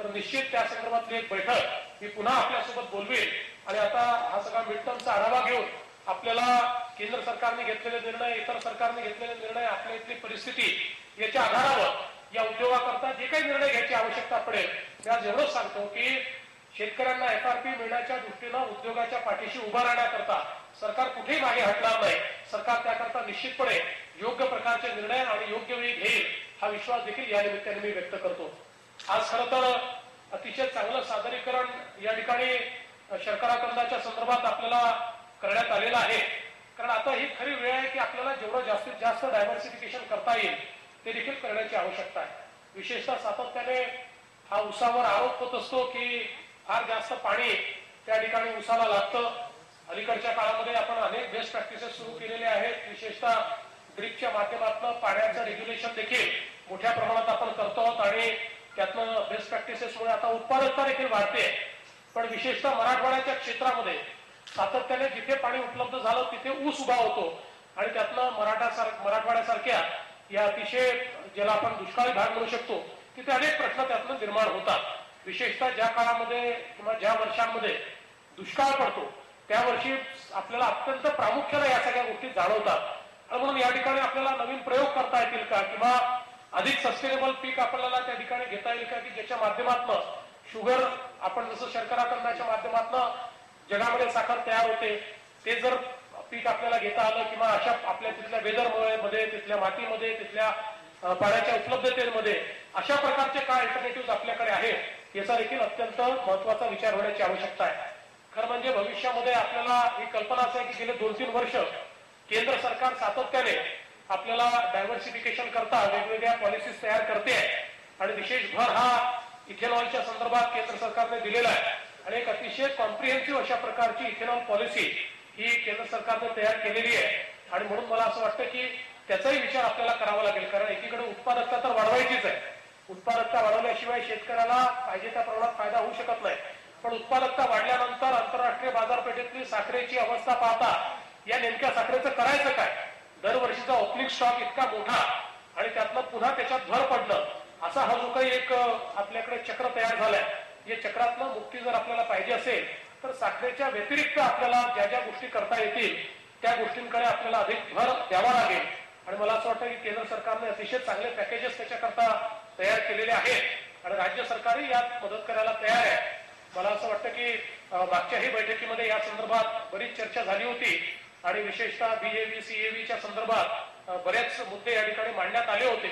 तर निश्चित त्या संदर्भातली एक बैठक मी पुन्हा आपल्यासोबत बोलवेल आणि आता हा सगळा मिड टर्मचा आढावा घेऊन आपल्याला केंद्र सरकारने घेतलेले निर्णय, इतर सरकारने घेतलेले निर्णय, आपल्या इथली परिस्थिती याच्या आधारावर या उद्योगाकरता जे काही निर्णय घ्यायची आवश्यकता पडेल, मी आज एवढंच सांगतो की शेतकऱ्यांना FRP मिळण्याच्या दृष्टीनं उद्योगाच्या पाठीशी उभा राहण्याकरता सरकार कुठेही मागे हटणार नाही. सरकार त्याकरता निश्चितपणे योग्य प्रकारचे निर्णय आणि योग्य वेळी घेईल हा विश्वास देखील या निमित्ताने मी व्यक्त करतो. आज खरं तर अतिशय चांगलं सादरीकरण या ठिकाणी शर्करा कंदाच्या संदर्भात आपल्याला करण्यात आलेलं आहे. कारण आता ही खरी वेळ आहे की आपल्याला जेवढं जास्तीत जास्त डायव्हर्सिफिकेशन करता येईल ते देखील करण्याची आवश्यकता आहे. विशेषतः सातत्याने हा ऊसावर आरोप होत असतो की फार जास्त पाणी त्या ठिकाणी ऊसाला लागतं. अलीकडच्या काळामध्ये आपण अनेक बेस्ट प्रॅक्टिसेस सुरू केलेले आहेत. विशेषतः ड्रिपच्या माध्यमातून पाण्याचं रेग्युलेशन देखील मोठ्या प्रमाणात आपण करतो आहोत आणि त्यातनं बेस्ट प्रॅक्टिसेसमुळे आता उत्पादकता देखील वाढते. पण विशेषतः मराठवाड्याच्या क्षेत्रामध्ये सातत्याने जिथे पाणी उपलब्ध झालं तिथे ऊस उभा होतो आणि त्यातनं मराठवाड्यासारख्या या अतिशय ज्याला आपण दुष्काळी भाग म्हणू शकतो तिथे अनेक प्रश्न त्यातनं निर्माण होतात. विशेषतः ज्या काळामध्ये किंवा ज्या वर्षांमध्ये दुष्काळ पडतो त्या वर्षी आपल्याला अत्यंत प्रामुख्याने या सगळ्या गोष्टी जाणवतात. आणि म्हणून या ठिकाणी आपल्याला नवीन प्रयोग करता येतील का किंवा अधिक सस्टेनेबल पीक आपल्याला त्या ठिकाणी घेता येईल का की ज्याच्या माध्यमातून शुगर आपण जसं शर्करा कंदाच्या माध्यमातून जगामध्ये साखर तयार होते ते जर पीक आपल्याला घेता आलं किंवा अशा आपल्या तिथल्या वेदरमध्ये, तिथल्या मातीमध्ये, तिथल्या पाण्याच्या उपलब्धतेमध्ये अशा प्रकारचे काय अल्टरनेटिव्ह आपल्याकडे आहेत याचा देखील अत्यंत महत्वाचा विचार होण्याची आवश्यकता आहे. खरं म्हणजे भविष्यामध्ये आपल्याला ही कल्पना आहे की गेले 2-3 वर्ष केंद्र सरकार सातत्याने आपल्याला डायव्हर्सिफिकेशन करता वेगवेगळ्या पॉलिसीज तयार करते आहे आणि विशेष भर हा इथेनॉलच्या संदर्भात केंद्र सरकारने दिलेला आहे आणि एक अतिशय कॉम्प्रिहेन्सिव्ह अशा प्रकारची इथेनॉल पॉलिसी ही केंद्र सरकारने तयार केलेली आहे. आणि म्हणून मला असं वाटतं की त्याचाही विचार आपल्याला करावा लागेल. कारण एकीकडे उत्पादकता तर वाढवायचीच आहे. उत्पादकता वाढवल्याशिवाय शेतकऱ्याला पाहिजे त्या प्रमाणात फायदा होऊ शकत नाही. पण उत्पादकता वाढल्यानंतर आंतरराष्ट्रीय बाजारपेठेतली साखरेची अवस्था पाहता या नेमक्या साखरेचं करायचं काय? दरवर्षीचा ओपनिंग स्टॉक इतका मोठा आणि त्यातनं पुन्हा त्याच्यात भर पडणं असा हा जो काही एक आपल्याकडे चक्र तयार झालाय या चक्रातनं मुक्ती जर आपल्याला पाहिजे असेल तर साखरेच्या व्यतिरिक्त आपल्याला ज्या ज्या गोष्टी करता येतील त्या गोष्टींकडे आपल्याला अधिक भर द्यावा लागेल. आणि मला असं वाटतं की केंद्र सरकारने अतिशय चांगले पॅकेजेस त्याच्याकरता तयार केलेले आहेत आणि राज्य सरकारही यात मदत करायला तयार आहे. मला असं वाटतं की मागच्याही बैठकीमध्ये या संदर्भात बरीच चर्चा झाली होती आणि विशेषतः BAV CAVच्या संदर्भात बरेच मुद्दे या ठिकाणी मांडण्यात आले होते.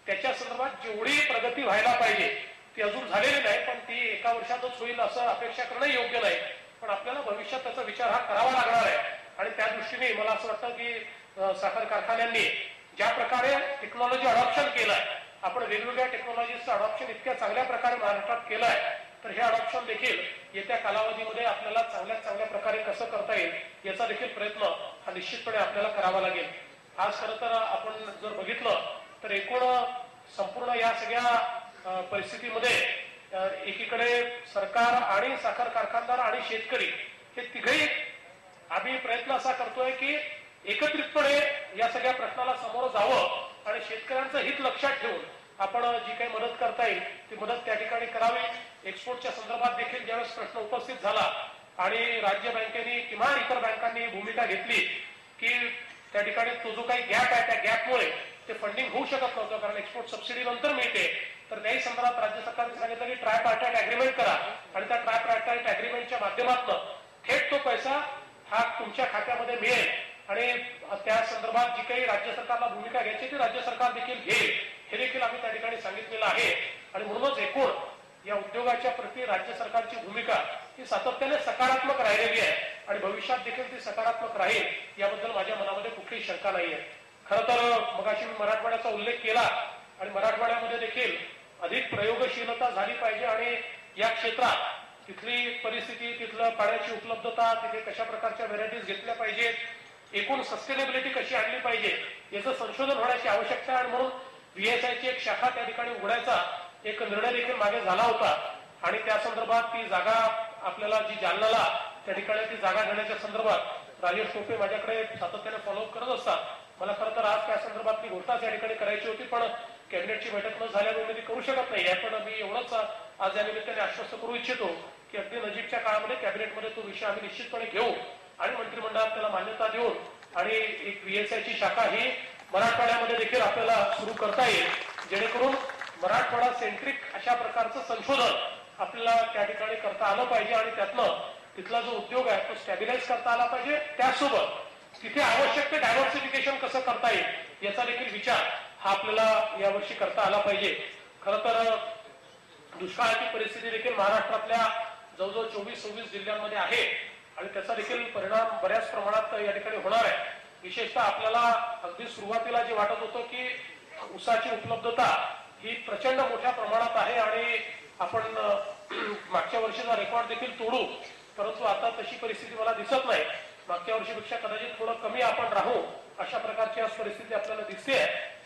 त्याच्या संदर्भात जेवढी प्रगती व्हायला पाहिजे ती अजून झालेली नाही. पण ती एका वर्षातच होईल असं अपेक्षा करणं योग्य नाही. पण आपल्याला भविष्यात त्याचा विचार हा करावा लागणार आहे आणि त्या दृष्टीने मला असं वाटतं की साखर कारखान्यांनी ज्या प्रकारे टेक्नॉलॉजी अडॉप्शन केलंय, आपण वेगवेगळ्या टेक्नॉलॉजीचं अडॉप्शन इतक्या चांगल्या प्रकारे महाराष्ट्रात केलंय तर हे अडॉप्शन देखील येत्या कालावधीमध्ये आपल्याला चांगल्या प्रकारे कसं करता येईल याचा देखील प्रयत्न हा निश्चितपणे आपल्याला करावा लागेल. आज खरं तर आपण जर बघितलं तर एकूण संपूर्ण या सगळ्या परिस्थितीमध्ये एकीकडे सरकार आणि साखर कारखानदार आणि शेतकरी हे तिघही आम्ही प्रयत्न असा करतोय की एकत्रितपणे या सगळ्या प्रश्नाला सामोरं जावं आणि शेतकऱ्यांचं हित लक्षात ठेवून आपण जी काही मदत करता येईल ती मदत त्या ठिकाणी करावी. एक्सपोर्टच्या संदर्भात देखील ज्यावेळेस प्रश्न उपस्थित झाला आणि राज्य बँकेने किंवा इतर बँकांनी भूमिका घेतली की त्या ठिकाणी तो जो काही गॅप आहे त्या गॅपमुळे ते फंडिंग होऊ शकत नव्हतं कारण एक्सपोर्ट सबसिडी नंतर मिळते तर त्याही संदर्भात राज्य सरकारने सांगितलं की ट्रायपार्टाईट अग्रीमेंट करा आणि त्या ट्रायपार्टाईट अग्रीमेंटच्या माध्यमातून थेट तो पैसा हा तुमच्या खात्यामध्ये मिळेल आणि त्या संदर्भात जी काही राज्य सरकारला भूमिका घ्यायची ती राज्य सरकार देखील घेईल हे देखील आम्ही त्या ठिकाणी सांगितलेलं आहे. आणि म्हणूनच एकूण या उद्योगाच्या प्रती राज्य सरकारची भूमिका ही सातत्याने सकारात्मक राहिलेली आहे आणि भविष्यात देखील ती सकारात्मक राहील याबद्दल माझ्या मनामध्ये कुठलीही शंका नाही आहे. खरं तर मगाशी मी मराठवाड्याचा उल्लेख केला आणि मराठवाड्यामध्ये देखील अधिक प्रयोगशीलता झाली पाहिजे आणि या क्षेत्रात तिथली परिस्थिती, तिथलं पाण्याची उपलब्धता, तिथे कशा प्रकारच्या व्हेरायटीज घेतल्या पाहिजेत, एकूण सस्टेनेबिलिटी कशी आणली पाहिजे याचं संशोधन होण्याची आवश्यकता आहे. आणि म्हणून VSIची एक शाखा त्या ठिकाणी उघडायचा एक निर्णय देखील मागे झाला होता आणि त्या संदर्भात ती जागा आपल्याला जी जालन्याला त्या ठिकाणी ती जागा घेण्याच्या संदर्भात राजेश टोपे माझ्याकडे सातत्याने फॉलोअप करत असतात. मला खरं तर आज त्या संदर्भातली घोषणा त्या ठिकाणी करायची होती पण कॅबिनेटची बैठक न झाल्यामुळे मी ती करू शकत नाही आहे, पण मी एवढंच आज या निमित्ताने आश्वस्त करू इच्छितो की अगदी नजीकच्या काळामध्ये कॅबिनेटमध्ये तो विषय आम्ही निश्चितपणे घेऊ आणि मंत्रिमंडळात त्याला मान्यता देऊन आणि एक VSIची शाखा ही मराठवाड्यामध्ये देखील आपल्याला सुरू करता येईल, जेणेकरून मराठवाडा सेंट्रिक अशा प्रकारचं संशोधन आपल्याला त्या ठिकाणी करता आलं पाहिजे आणि त्यातनं तिथला जो उद्योग आहे तो स्टॅबिलाइज करता आला पाहिजे. त्यासोबत तिथे आवश्यक ते डायव्हर्सिफिकेशन कसं करता येईल याचा देखील विचार हा आपल्याला यावर्षी करता आला पाहिजे. खरं तर दुष्काळाची परिस्थिती देखील महाराष्ट्रातल्या जवळजवळ 24-26 जिल्ह्यांमध्ये आहे आणि त्याचा देखील परिणाम बऱ्याच प्रमाणात या ठिकाणी होणार आहे. विशेषतः आपल्याला अगदी सुरुवातीला जे वाटत होतं की ऊसाची उपलब्धता ही प्रचंड मोठ्या प्रमाणात आहे आणि आपण मागच्या वर्षीचा रेकॉर्ड देखील तोडू, परंतु आता तशी परिस्थिती मला दिसत नाही. मागच्या वर्षीपेक्षा कदाचित थोडं कमी आपण राहू अशा प्रकारची आज परिस्थिती आपल्याला दिसते आहे.